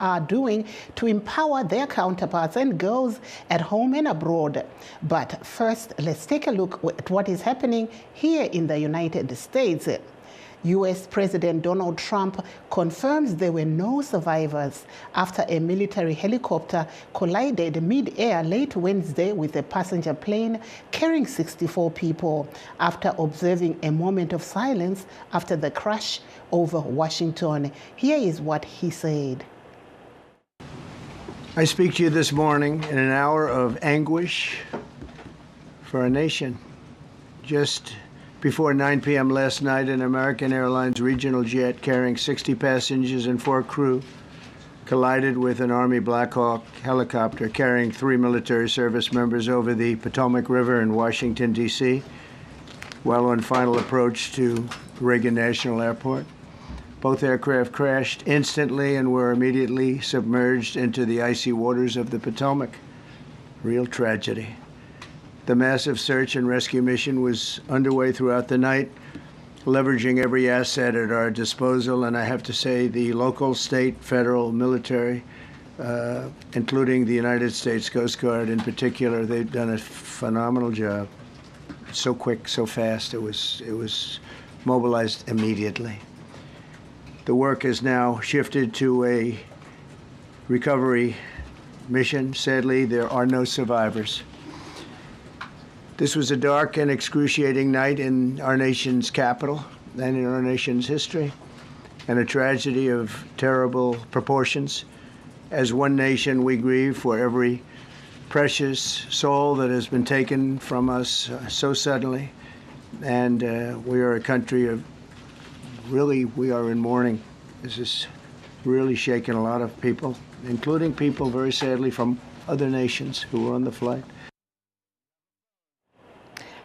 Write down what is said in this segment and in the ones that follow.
are doing to empower their counterparts and girls at home and abroad. But first, let's take a look at what is happening here in the United States. U.S. President Donald Trump confirms there were no survivors after a military helicopter collided mid-air late Wednesday with a passenger plane carrying 64 people, after observing a moment of silence after the crash over Washington. Here is what he said. I speak to you this morning in an hour of anguish for our nation. Just before 9 p.m. last night, an American Airlines regional jet carrying 60 passengers and 4 crew collided with an Army Black Hawk helicopter carrying 3 military service members over the Potomac River in Washington, D.C., while on final approach to Reagan National Airport. Both aircraft crashed instantly and were immediately submerged into the icy waters of the Potomac. Real tragedy. The massive search and rescue mission was underway throughout the night, leveraging every asset at our disposal, and I have to say the local, state, federal, military, including the United States Coast Guard in particular, they've done a phenomenal job. So quick, so fast, it was mobilized immediately. The work has now shifted to a recovery mission. Sadly, there are no survivors. This was a dark and excruciating night in our nation's capital and in our nation's history, and a tragedy of terrible proportions. As one nation, we grieve for every precious soul that has been taken from us so suddenly, and we are a country of really, we are in mourning. This is really shaken a lot of people, including people, very sadly, from other nations who were on the flight.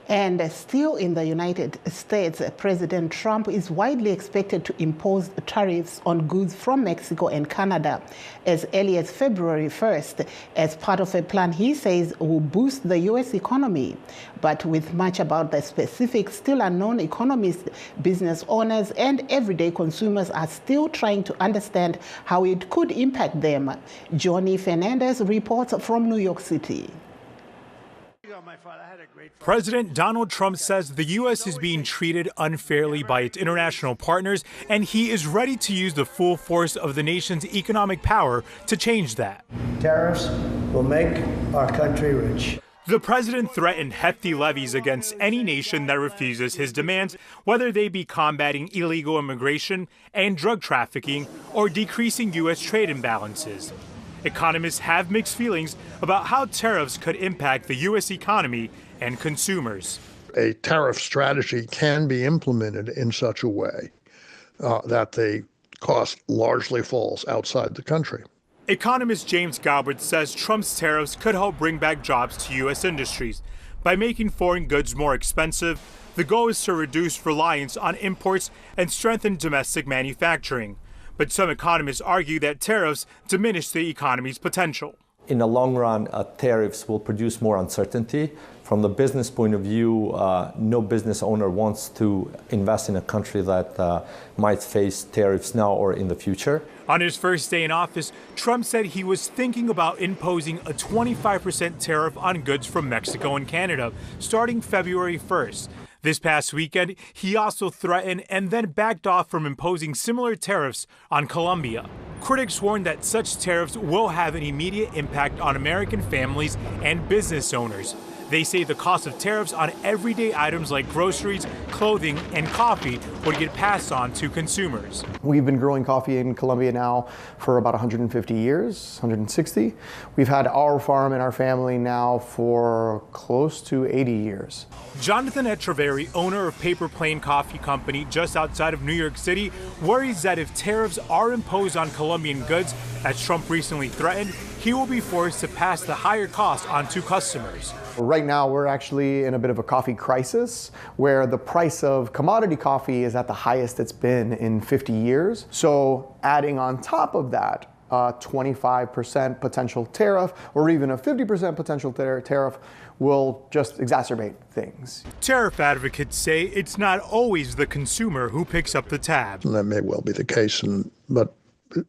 And still in the United States, President Trump is widely expected to impose tariffs on goods from Mexico and Canada as early as February 1st, as part of a plan he says will boost the U.S. economy. But with much about the specifics still unknown, economists, business owners, and everyday consumers are still trying to understand how it could impact them. Johnny Fernandez reports from New York City. President Donald Trump says the U.S. is being treated unfairly by its international partners, and he is ready to use the full force of the nation's economic power to change that. Tariffs will make our country rich. The president threatened hefty levies against any nation that refuses his demands, whether they be combating illegal immigration and drug trafficking or decreasing U.S. trade imbalances. Economists have mixed feelings about how tariffs could impact the U.S. economy and consumers. A tariff strategy can be implemented in such a way that the cost largely falls outside the country. Economist James Galbraith says Trump's tariffs could help bring back jobs to U.S. industries. By making foreign goods more expensive, the goal is to reduce reliance on imports and strengthen domestic manufacturing. But some economists argue that tariffs diminish the economy's potential. In the long run, tariffs will produce more uncertainty. From the business point of view, no business owner wants to invest in a country that might face tariffs now or in the future. On his first day in office, Trump said he was thinking about imposing a 25% tariff on goods from Mexico and Canada, starting February 1st. This past weekend, he also threatened and then backed off from imposing similar tariffs on Colombia. Critics warn that such tariffs will have an immediate impact on American families and business owners. They say the cost of tariffs on everyday items like groceries, clothing, and coffee would get passed on to consumers. We've been growing coffee in Colombia now for about 150 years, 160. We've had our farm and our family now for close to 80 years. Jonathan Echeverry, owner of Paper Plane Coffee Company just outside of New York City, worries that if tariffs are imposed on Colombian goods, as Trump recently threatened, he will be forced to pass the higher cost on to customers. Right now, we're actually in a bit of a coffee crisis where the price of commodity coffee is at the highest it's been in 50 years. So adding on top of that, a 25% potential tariff or even a 50% potential tariff will just exacerbate things. Tariff advocates say it's not always the consumer who picks up the tab. And that may well be the case, but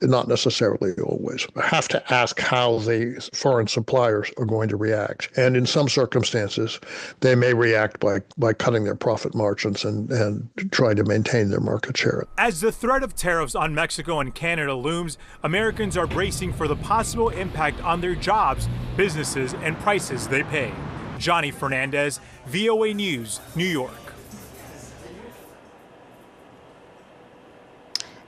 not necessarily always. Have to ask how the foreign suppliers are going to react. And in some circumstances, they may react by cutting their profit margins and trying to maintain their market share. As the threat of tariffs on Mexico and Canada looms, Americans are bracing for the possible impact on their jobs, businesses, and prices they pay. Johnny Fernandez, VOA News, New York.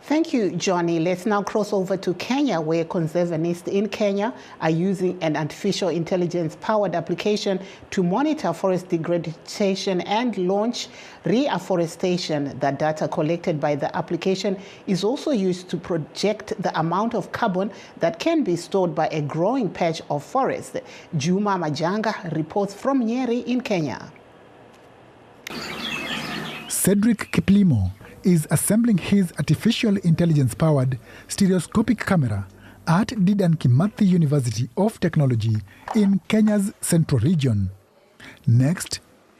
Thank you, Johnny. Let's now cross over to Kenya, where conservationists in Kenya are using an artificial intelligence-powered application to monitor forest degradation and launch reforestation. The data collected by the application is also used to project the amount of carbon that can be stored by a growing patch of forest. Juma Majanga reports from Nyeri in Kenya. Cedric Kiplimo is assembling his artificial intelligence-powered stereoscopic camera at Dedan Kimathi University of Technology in Kenya's central region. Next,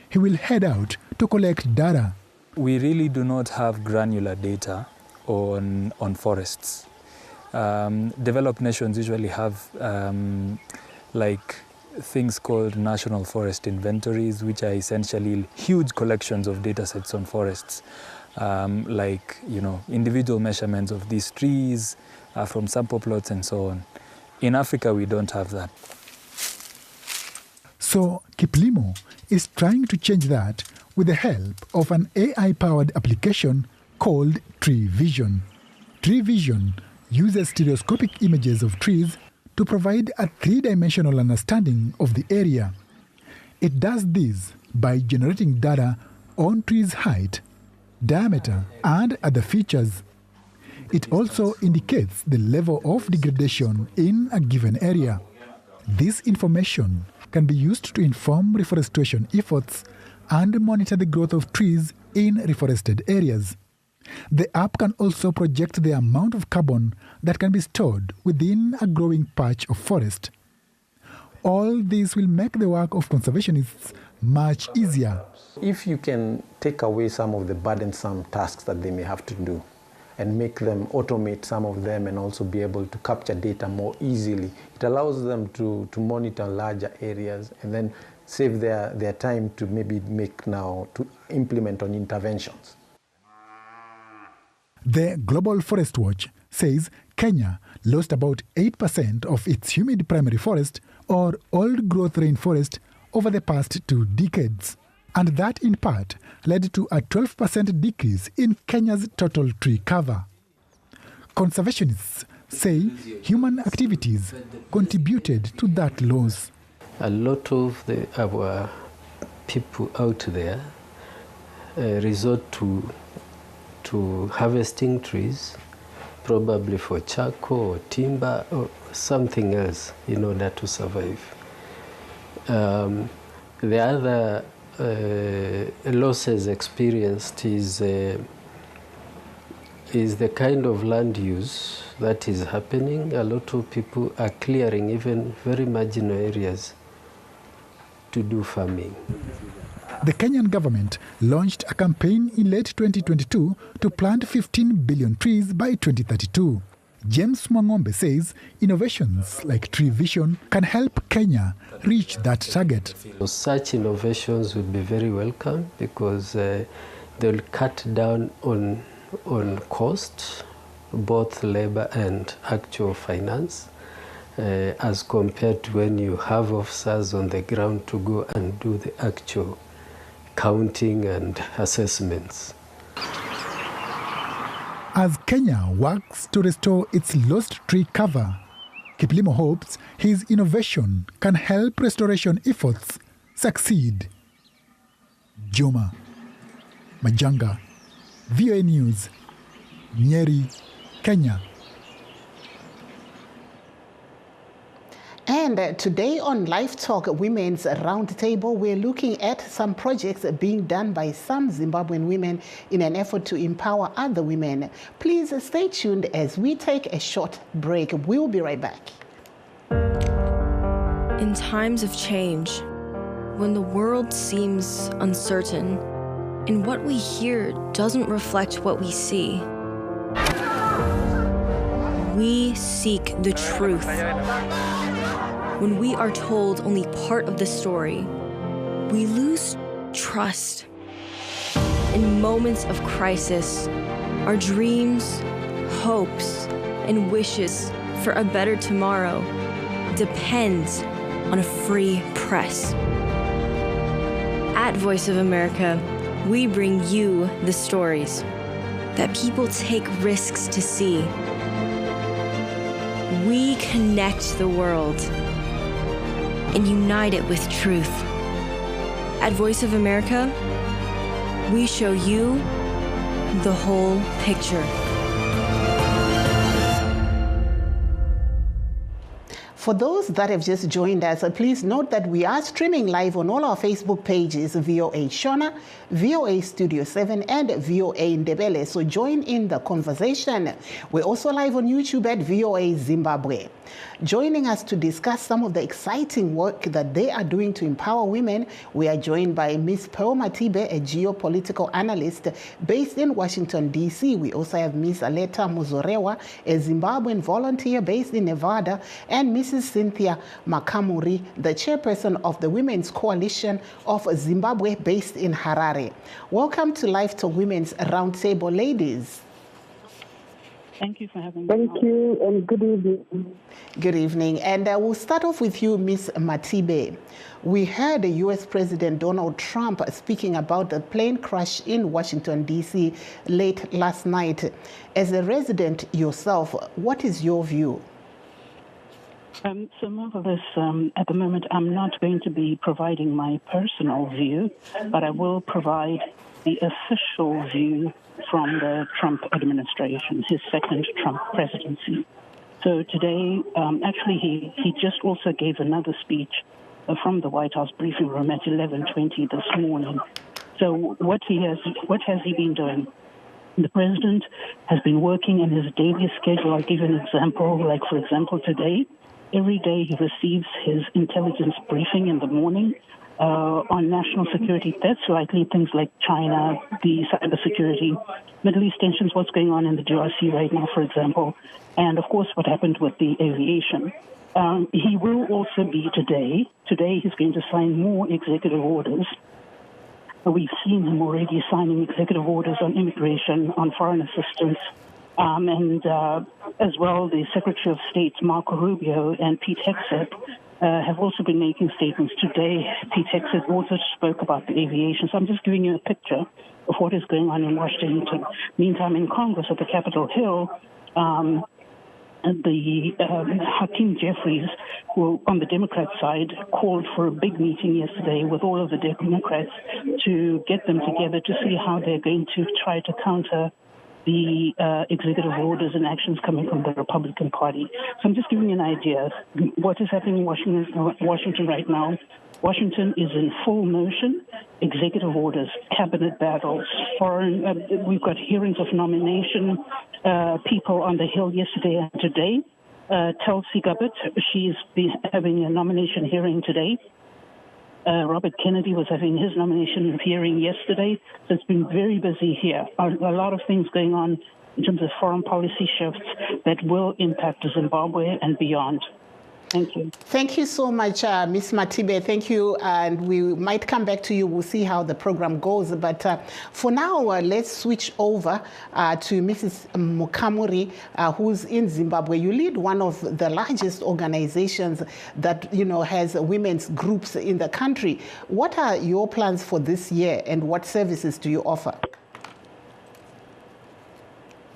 he will head out to collect data. We really do not have granular data on forests. Developed nations usually have like things called national forest inventories, which are essentially huge collections of data sets on forests. Like, individual measurements of these trees from sample plots and so on. In Africa, we don't have that. So Kiplimo is trying to change that with the help of an AI-powered application called Tree Vision. Tree Vision uses stereoscopic images of trees to provide a three-dimensional understanding of the area. It does this by generating data on trees' height, diameter, and other features. It also indicates the level of degradation in a given area. This information can be used to inform reforestation efforts and monitor the growth of trees in reforested areas. The app can also project the amount of carbon that can be stored within a growing patch of forest. All this will make the work of conservationists much easier. If you can take away some of the burdensome tasks that they may have to do and make them automate some of them and also be able to capture data more easily, it allows them to monitor larger areas and then save their time to maybe to implement on interventions. The Global Forest Watch says Kenya lost about 8% of its humid primary forest or old-growth rainforest over the past 2 decades. And that in part led to a 12% decrease in Kenya's total tree cover. Conservationists say human activities contributed to that loss. A lot of our people out there resort to harvesting trees, probably for charcoal or timber or something else in order to survive. The other losses experienced is the kind of land use that is happening. A lot of people are clearing even very marginal areas to do farming. The Kenyan government launched a campaign in late 2022 to plant 15 billion trees by 2032. James Mwangombe says innovations like Tree Vision can help Kenya reach that target. Such innovations would be very welcome because they'll cut down on cost, both labor and actual finance, as compared to when you have officers on the ground to go and do the actual counting and assessments. As Kenya works to restore its lost tree cover, Kiplimo hopes his innovation can help restoration efforts succeed. Juma Majanga, VOA News, Nyeri, Kenya. And today on LiveTalk Women's Roundtable, we're looking at some projects being done by some Zimbabwean women in an effort to empower other women. Please stay tuned as we take a short break. We'll be right back. In times of change, when the world seems uncertain and what we hear doesn't reflect what we see, we seek the truth. When we are told only part of the story, we lose trust. In moments of crisis, our dreams, hopes, and wishes for a better tomorrow depends on a free press. At Voice of America, we bring you the stories that people take risks to see. We connect the world and unite it with truth. At Voice of America, we show you the whole picture. For those that have just joined us, please note that we are streaming live on all our Facebook pages, VOA Shona, VOA Studio 7, and VOA Ndebele. So join in the conversation. We're also live on YouTube at VOA Zimbabwe. Joining us to discuss some of the exciting work that they are doing to empower women, we are joined by Ms. Pearl Matibe, a geopolitical analyst based in Washington, D.C. We also have Ms. Aleta Muzorewa, a Zimbabwean volunteer based in Nevada, and Mrs. Cynthia Makamuri, the chairperson of the Women's Coalition of Zimbabwe based in Harare. Welcome to LiveTalk Women's Roundtable, ladies. Thank you for having me. Thank you, and good evening. Good evening. And we'll start off with you, Ms. Matibe. We heard the U.S. President Donald Trump speaking about the plane crash in Washington, D.C. late last night. As a resident yourself, what is your view? So, Marvelous, at the moment, I'm not going to be providing my personal view, but I will provide the official view from the Trump administration, his second Trump presidency. So today, actually, he just also gave another speech from the White House briefing room at 11:20 this morning. So what has he been doing? The president has been working in his daily schedule. I'll give you an example. Like, for example, today, every day he receives his intelligence briefing in the morning on national security. That's likely things like China, the cybersecurity, Middle East tensions, what's going on in the DRC right now, for example, and of course what happened with the aviation. He will also be today he's going to sign more executive orders. We've seen him already signing executive orders on immigration, on foreign assistance, and as well the Secretary of State, Marco Rubio, and Pete Hegseth have also been making statements today. Pete Hegseth also spoke about the aviation. So I'm just giving you a picture of what is going on in Washington. Meantime, in Congress at the Capitol Hill, Hakeem Jeffries, who on the Democrat side called for a big meeting yesterday with all of the Democrats to get them together to see how they're going to try to counter the executive orders and actions coming from the Republican Party. So I'm just giving you an idea of what is happening in Washington right now. Washington is in full motion. Executive orders, cabinet battles, we've got hearings of nomination, people on the Hill yesterday and today. Tulsi Gabbard, she's been having a nomination hearing today. Robert Kennedy was having his nomination hearing yesterday. So it's been very busy here. A lot of things going on in terms of foreign policy shifts that will impact Zimbabwe and beyond. Thank you. Thank you so much, Ms. Matibe. Thank you. And we might come back to you. We'll see how the program goes. But for now, let's switch over to Mrs. Mukamuri, who's in Zimbabwe. You lead one of the largest organizations that, has women's groups in the country. What are your plans for this year and what services do you offer?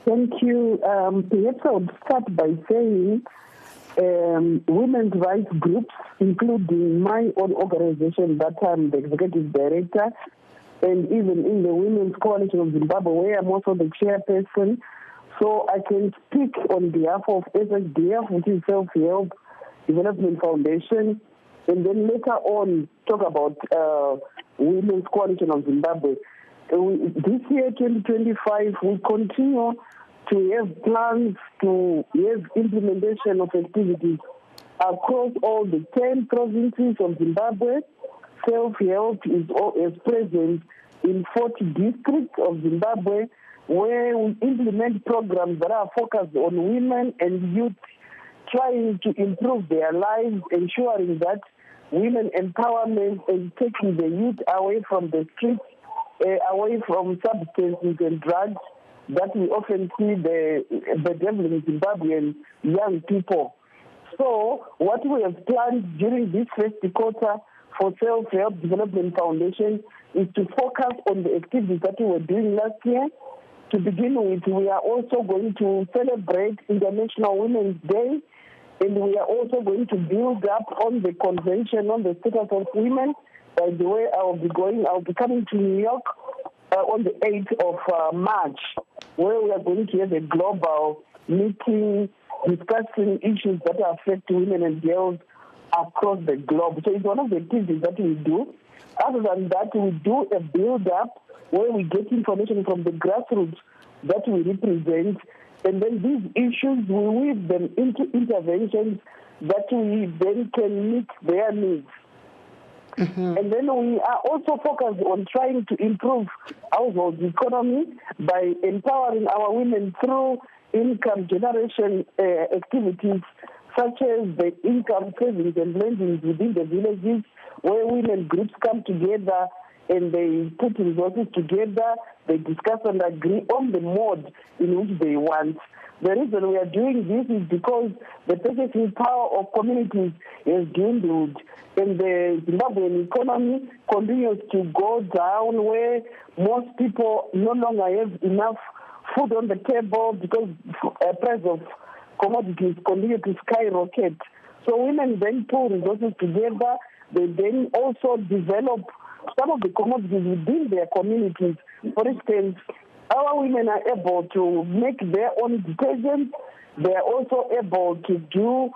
Thank you. Perhaps I would start by saying women's rights groups, including my own organization that I'm the executive director, and even in the Women's Coalition of Zimbabwe, where I'm also the chairperson. So I can speak on behalf of SHDF, which is Self-Help Development Foundation, and then later on talk about Women's Coalition of Zimbabwe. This year, 2025, we continue to have plans to have implementation of activities across all the 10 provinces of Zimbabwe. Self-help is present in 40 districts of Zimbabwe, where we implement programs that are focused on women and youth, trying to improve their lives, ensuring that women empowerment and taking the youth away from the streets, away from substances and drugs that we often see the devil in Zimbabwean young people. So what we have planned during this first quarter for Self-Help Development Foundation is to focus on the activities that we were doing last year. To begin with, we are also going to celebrate International Women's Day, and we are also going to build up on the Convention on the Status of Women. By the way, I'll be coming to New York on the 8th of March, where we are going to have a global meeting discussing issues that affect women and girls across the globe. So it's one of the activities that we do. Other than that, we do a build-up where we get information from the grassroots that we represent, and then these issues, we weave them into interventions that we then can meet their needs. Mm-hmm. And then we are also focused on trying to improve household economy by empowering our women through income generation activities, such as the income savings and lending within the villages, where women groups come together and they put resources together, they discuss and agree on the mode in which they want. The reason we are doing this is because the purchasing power of communities has dwindled, and the Zimbabwean economy continues to go down, where most people no longer have enough food on the table because the price of commodities continue to skyrocket. So women then pull resources together. They then also develop some of the commodities within their communities. For instance, our women are able to make their own detergents. They are also able to do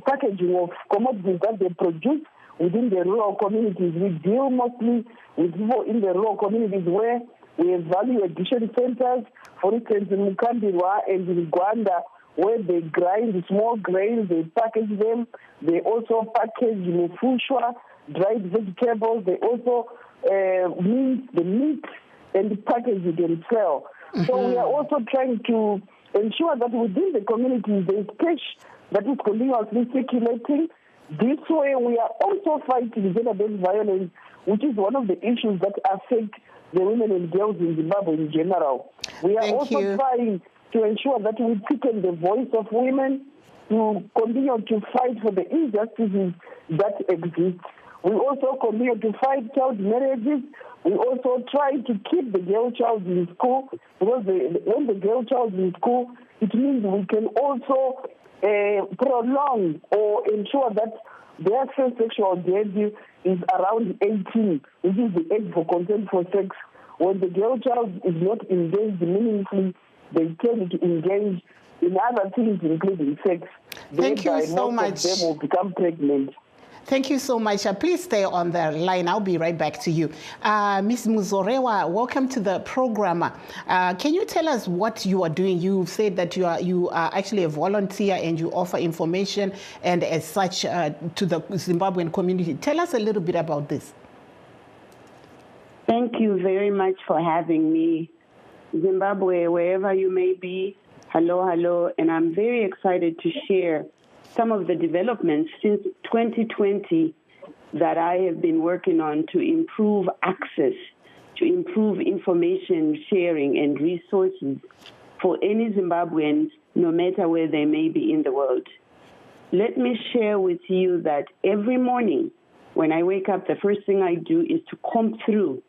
packaging of commodities that they produce within the rural communities. We deal mostly with people in the rural communities where we have value addition centers, for instance, in Mukambirwa and in Gwanda, where they grind small grains, they package them. They also package mufushwa, dried vegetables. They also mint the meat and package it and sell. Mm-hmm. So we are also trying to ensure that within the community there is cash that is continuously circulating. This way we are also fighting gender-based violence, which is one of the issues that affect the women and girls in Zimbabwe in general. We are trying to ensure that we quicken the voice of women to continue to fight for the injustices that exist. We also continue to fight child marriages. We also try to keep the girl child in school, because when the girl child is in school, it means we can also prolong or ensure that their first sexual debut is around 18, which is the age for consent for sex. When the girl child is not engaged meaningfully, they tend to engage in other things, including sex. Thank you so much. Most of them will become pregnant. Thank you so much. Please stay on the line. I'll be right back to you. Ms. Muzorewa, welcome to the program. Can you tell us what you are doing? You said that you are actually a volunteer and you offer information and as such to the Zimbabwean community. Tell us a little bit about this. Thank you very much for having me. Zimbabwe, wherever you may be, hello, and I'm very excited to share some of the developments since 2020 that I have been working on to improve access, to improve information sharing and resources for any Zimbabweans, no matter where they may be in the world. Let me share with you that every morning when I wake up, the first thing I do is to comb through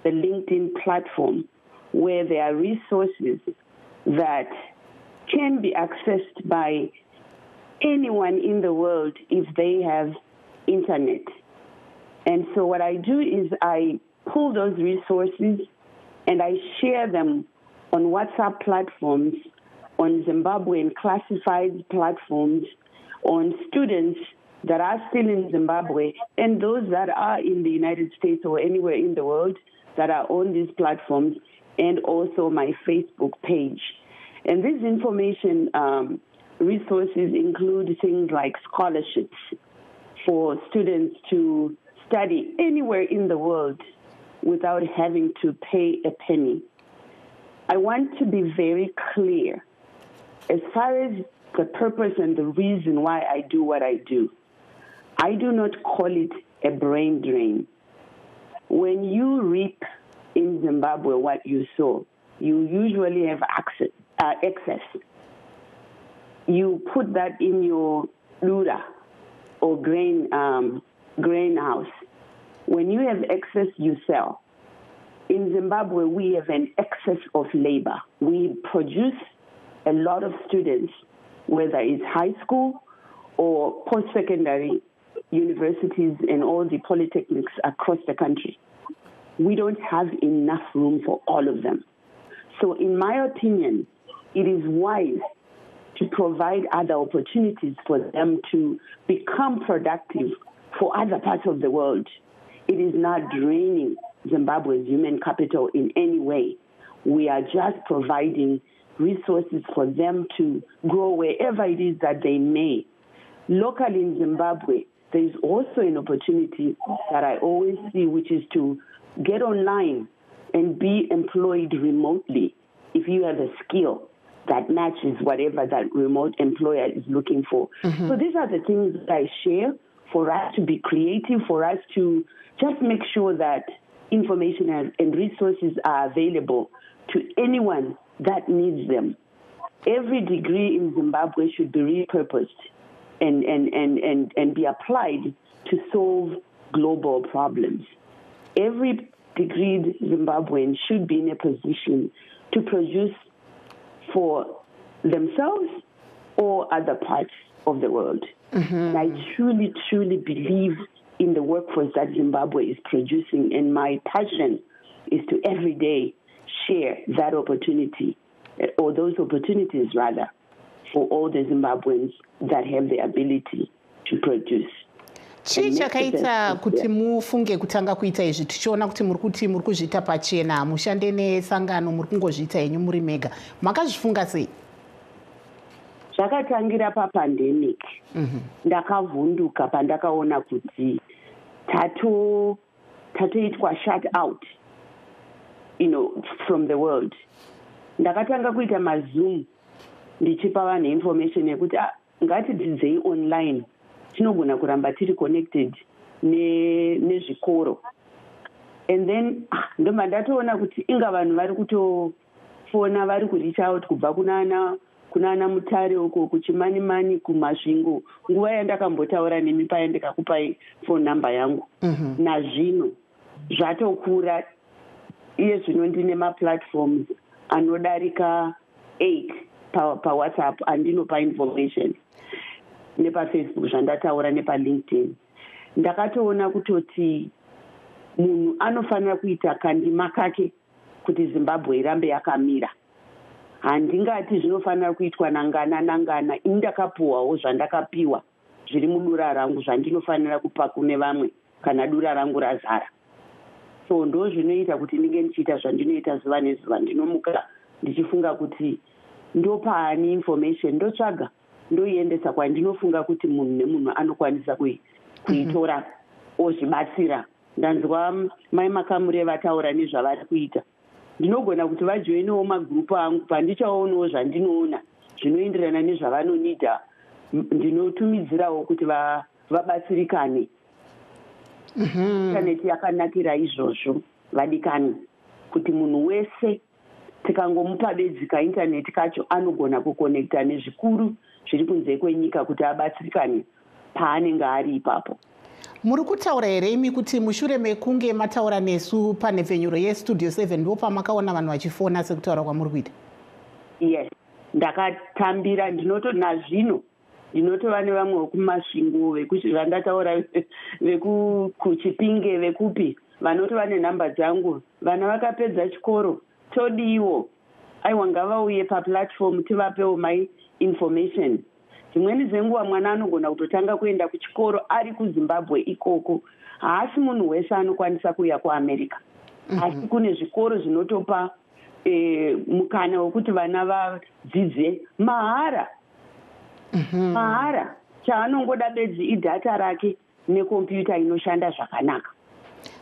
the LinkedIn platform, where there are resources that can be accessed by anyone in the world if they have internet. And so what I do is I pull those resources and I share them on WhatsApp platforms, on Zimbabwean classified platforms, on students that are still in Zimbabwe and those that are in the United States or anywhere in the world that are on these platforms, and also my Facebook page. And these information resources include things like scholarships for students to study anywhere in the world without having to pay a penny. I want to be very clear as far as the purpose and the reason why I do what I do. I do not call it a brain drain. When you reap in Zimbabwe what you sow, you usually have excess. You put that in your lura or grain house. When you have excess, you sell. In Zimbabwe, we have an excess of labor. We produce a lot of students, whether it's high school or post-secondary universities and all the polytechnics across the country. We don't have enough room for all of them. So in my opinion, it is wise to provide other opportunities for them to become productive for other parts of the world. It is not draining Zimbabwe's human capital in any way. We are just providing resources for them to grow wherever it is that they may. Locally in Zimbabwe, there is also an opportunity that I always see, which is to get online and be employed remotely if you have a skill that matches whatever that remote employer is looking for. So these are the things that I share for us to be creative, for us to just make sure that information and resources are available to anyone that needs them. Every degree in Zimbabwe should be repurposed and be applied to solve global problems. Every degreed Zimbabwean should be in a position to produce for themselves or other parts of the world. And I truly, truly believe in the workforce that Zimbabwe is producing, and my passion is to every day share that opportunity, or those opportunities rather, for all the Zimbabweans that have the ability to produce. Chii chakaita kuti mufunge kutanga kuita izvi tichiona kuti muri kuzviita pachena mushande nesangano muri kungozviita henyu muri mega, makazvifunga sei? Zvakatangira papandemic. Ndakavhunduka pandakaona kuti tatoitwa shut out, from the world. Ndakatanga kuita mazoom ndichipa vanhu information yekuti ngatidzidzei online, tinogona kuramba tiri connected nezvikoro. And then ndomba ndatoona kuti inga vanhu vari kutofona vari kureach out kubva kunana Mutare uko kuchimani kumasvingo, nguva yandakambotaura nemi paya ndikakupai phone number yangu. Nazvino zvatokura, iye zvino ndine maplatforms anodarika 8 paWhatsApp andinopa information, nepaFacebook zvandataura, nepaLinkedIn. Ndakatoona kutoti munhu anofanira kuita kandima kake kuti Zimbabwe irambe yakamira. Handingati zvinofanira kuitwa nangana. Ini ndakapuwawo zvandakapiwa zviri mudura rangu zvandinofanira kupa kune vamwe kana dura rangu razara. So ndo zvinoita kuti ndinge ndichiita zvandinoita zuva nezuva. Ndinomuka ndichifunga kuti ndopaani information, ndotsvaga, ndoiendesa kwandinofunga kuti munhu nemunhu anokwanisa kuitora ozvibatsira. Ndanzwa mai makamuri vataura nezvavari kuita. Ndinogona kuti vajoinewo magrupu angu pandichaonawo zvandinoona zvinoenderana nezvavanonida. Ndinotumidzirawo kuti vabatsirikane. Intaneti yakanakira izvozvo vadikani, kuti munhu wese tikangomupa bedzi kaintaneti kacho anogona kukonekta nezvikuru zviri kunze kwenyika kuti abatsirikane paanenge ari ipapo. Muri kutaura here imi kuti mushure mekunge mataura nesu panhepfenyuro yestudio 7 ndo pamakaona vanhu vachifona sekutaura kwamuri kuita? Yes, ndakatambira. Nazvino ndinotova nevamwe vekumasvingo, zvandataura vekuchipinge, vekupi, vanotova nenhamba dzangu. Vana vakapedza chikoro, todiwo aiwa ngavauye paplatform tivapewo my information. Dzimweni dzenguva mwana anogona kutotanga kuenda kuchikoro ari kuZimbabwe ikoko. Haasi munhu wese anokwanisa kuuya kuAmerica. Asi kune zvikoro zvinotopa mukana wekuti vana vadzidze mahara. Mahara. Chaanongoda bedzi idhata rake nekompyuta inoshanda zvakanaka.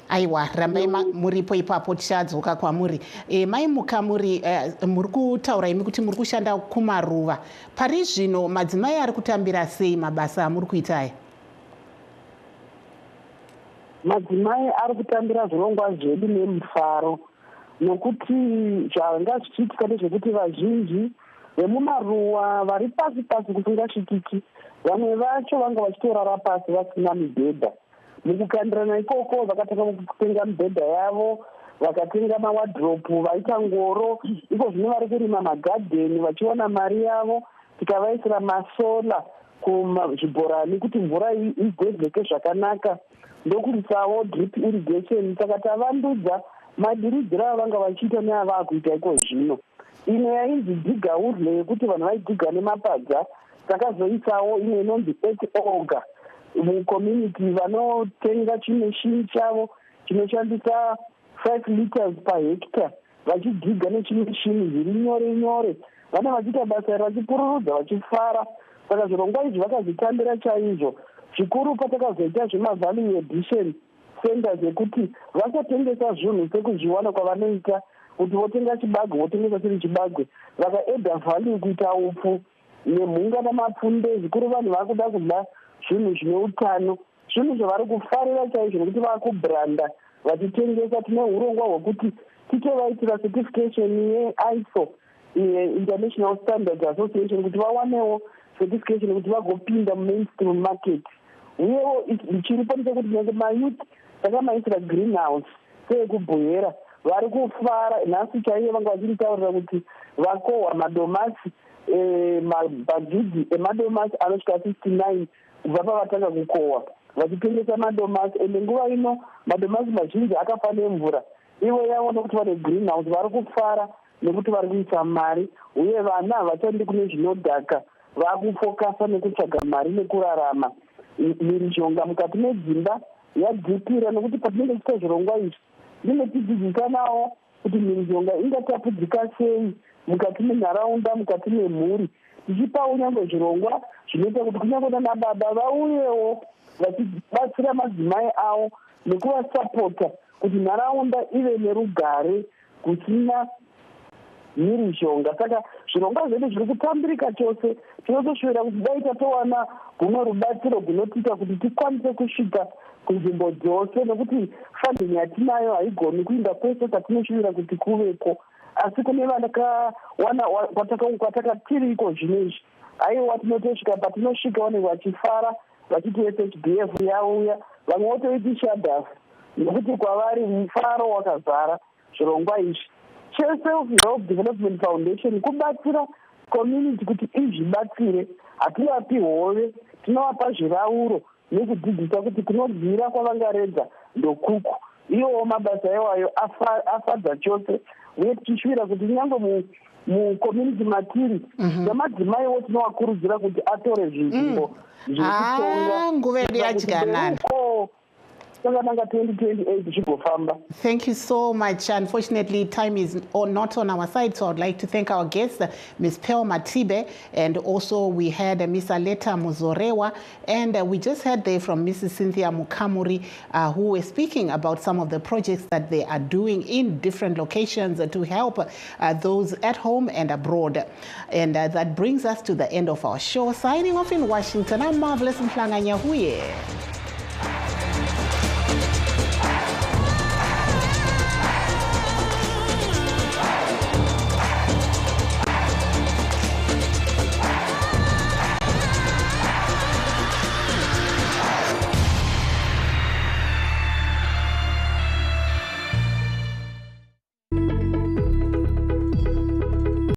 aiwa rambai muripo ipapo tichadzoka kwamuri. Mai Mukamuri, muri kutaura imi kuti muri kushanda kumaruva. Pari zvino madzimai ari kutambira sei mabasa amuri kuita aya? Madzimai ari kutambira zvirongwa zvedu nemufaro, nokuti zvanga zvichiitika ndezvekuti vazhinji vemumaruwa vari pasi pasi kusingasvikiki, vamwe vacho vanga vachitorara pasi vasina mibhedha. Mukukandirana ikoko vakatanga kutenga mibhedha yavo, vakatenga mawadhiropu, vaita ngoro, iko zvino vari kurima magadheni vachiwana mari yavo, tikavaisira masola kuzvibhorani kuti mvura igwedzeke zvakanaka, ndokuisawo drip irrigation. Saka tavandudza madiridziro avanga vachiita neava kuita iko zvino. Imwe yainzi dhiga urle yekuti vanhu vaidhiga nemapadza, takazoisawo imwe inonzi oga mucommunity vanotenga chimeshini chavo chinoshandisa 5 liters per hectare, vachidhiga nechimeshini zviri nyore nyore, vana vachiita basa vachipururudza vachifara. Saka zvirongwa izvi vakazvitambira chaizvo. Zvikuru patakazoita zvemavalue addition centers ekuti vasatengesa zvinhu sekuzviwana kwavanoita kuti votenga chibagwe votengesa chiri chibagwe, vakaedha value kuita upfu nemhunga namapfunde. Zvikuru vanhu vari kuda kudya zvinhu zvine utano, zvinhu zvavari kufarira chaizvo nekuti vava kubranda vachitengesa. Tine urongwa hwekuti titovaitira certification yeISO, International Standards Association, kuti vawanewo certification kuti vagopinda mumainstream market. Uyewo chiripo ndechekuti nenge mayouth takamaisira greenhouse seekubhoyera, vari kufara. Nhasi chaiyo vanga vachiritaurira kuti vakohwa madomasi, mabhagidhi emadomasi anosvika 69 kubva pavatanga kukohwa, vachitengesa madomasi. Ende nguva ino madomasi mazhinji akafa nemvura, ivo yaona kuti vane greenhouse vari kufara nekuti vari kuisa mari. Uye vana havachaendi kune zvinodhaka, vakufokasa nekutsvaga mari nekurarama. Mhirizhonga mukati medzimba yadzipira, nekuti patinenge tiita zvirongwa izvi ndinotidzidzisanawo kuti mhirizhonga ingatapudzika sei mukati menharaunda, mukati memhuri, tichipawo nyangwe zvirongwa zvinoita kuti kunyange nanababa vauyewo vachibatsira madzimai avo nekuvasapota kuti nharaunda ive nerugare kusina mhirizhonga. Saka zvirongwa zvedu zviri kutambirika chose. Tinotoshuira kuti dai tatowana gumwe rubatsiro gunotiita kuti tikwanise kusvika kunzvimbo dzose, nekuti funding yatinayo haigoni kuinda kwese kwatinoshuira kuti kuveko, asi kune vanakawana kwatakatiriko zvinezvi. Aiwa tinotosvika patinosvika vanenge vachifara vachiti SHBF yauya, vamwe votoiti shadhafu, nekuti kwavari mufaro wakazara. Zvirongwa izvi Self Help Development Foundation kubatsira community kuti izvibatsire. Hativapi hove, tinovapa zvirauro nekudzidzisa kuti kunodzira kwavangaredza ndokuku. Iwo mabasa iwayo afadza chose, uye tichishuvira kuti nyangwe mucommunity matiri namadzimaiwo tinovakurudzira kuti atore zvinzvimbo zvekutonga nguva yedu yadyanana. Thank you so much. Unfortunately, time is not on our side, so I'd like to thank our guests, Ms. Pearl Matibe, and also we had Ms. Aleta Muzorewa, and we just heard there from Mrs. Cynthia Mukamuri, who were speaking about some of the projects that they are doing in different locations to help those at home and abroad. And that brings us to the end of our show. Signing off in Washington, I'm Marvelous Mhlanga Nyahuye.